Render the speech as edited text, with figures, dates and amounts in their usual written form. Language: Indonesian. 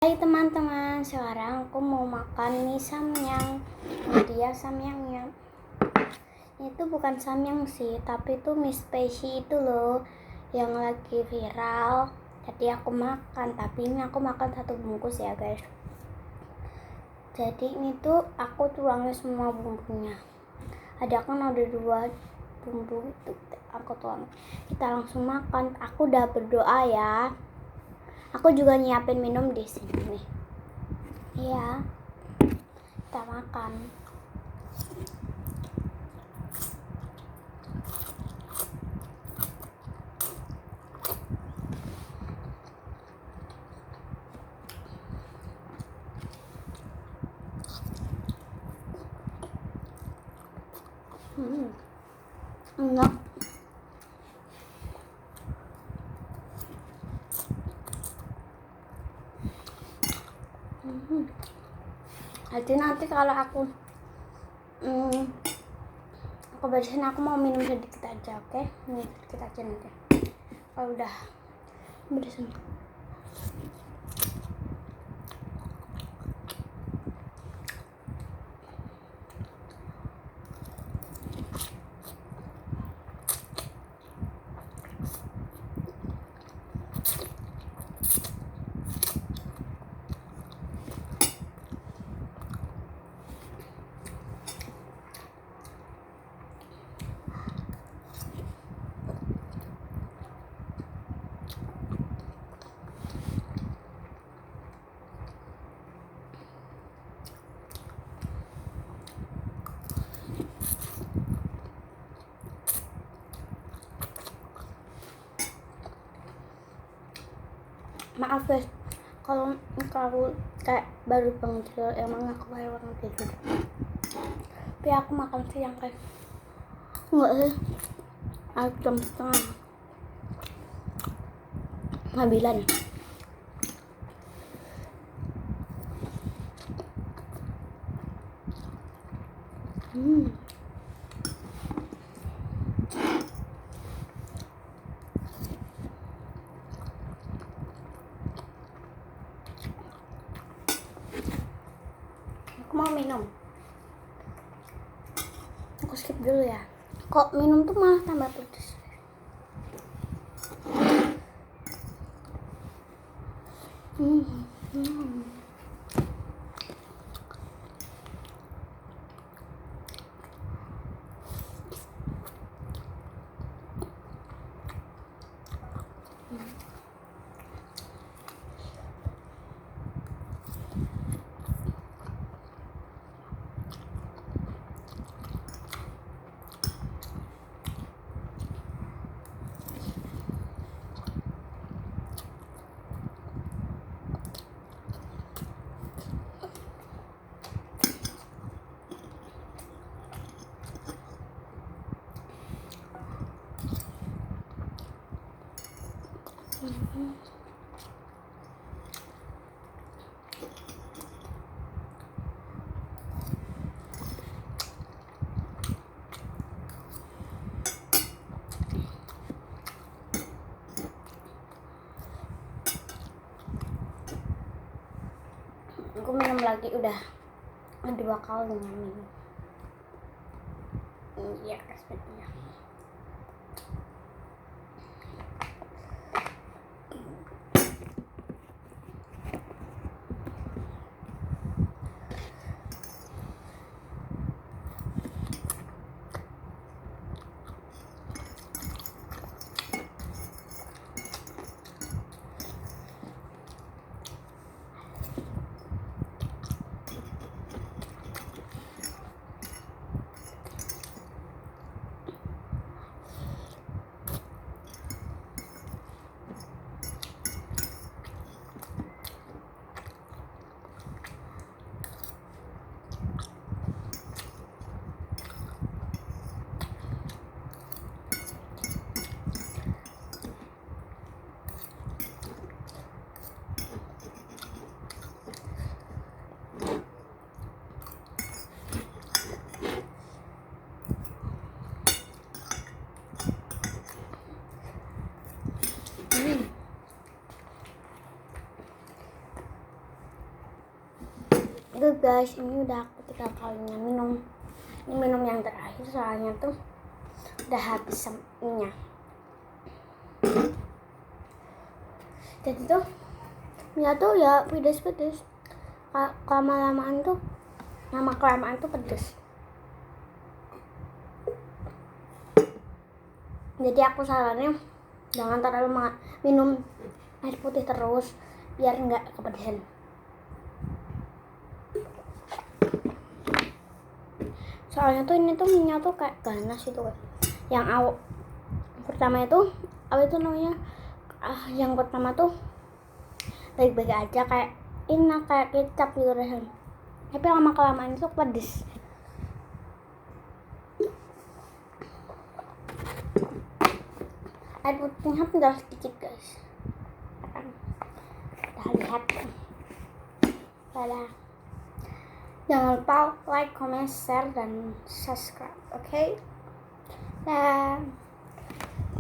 Hai teman-teman, sekarang aku mau makan mie samyang. Ini dia samyangnya. Itu bukan samyang sih, tapi itu mie spicy itu loh yang lagi viral. Jadi aku makan, tapi ini aku makan 1 bungkus ya guys. Jadi ini tuh aku tuangin semua bumbunya. Ada 2 bumbu itu aku tuang. Kita langsung makan. Aku udah berdoa ya. Aku juga nyiapin minum di sini nih. Iya, kita makan. Enak. Jadi nanti kalau aku bersihin, aku mau minum sedikit aja, oke? Nih sedikit aja nanti. Kalau udah bersihin. Maaf guys, kalau kayak baru bangun tidur, emang aku baru bangun tidur. Tapi aku makan siang guys. Enggak sih, aku jam setengah 9. Aku mau minum. Aku skip dulu ya. Kok minum tuh malah tambah pedes. Aku minum lagi, udah 2 kali minum. Iya, sebenarnya. Itu guys, ini udah ketiga kalinya minum. Ini minum yang terakhir soalnya tuh udah habis minyak. Jadi tuh minyak tuh ya pedes-pedes. Lama-kelamaan tuh pedes. Jadi aku sarannya jangan terlalu minum air putih terus biar nggak kepedesan. Soalnya tuh ini tuh minyak tuh kayak ganas itu kan. Yang pertama itu namanya yang pertama tuh baik-baik aja, kayak enak kayak kecap gitu rasanya. Tapi lama kelamaan itu pedes. Air putihnya tinggal sedikit guys. Kita lihat. Dadah. Jangan lupa like, comment, share, dan subscribe. Oke? Dah.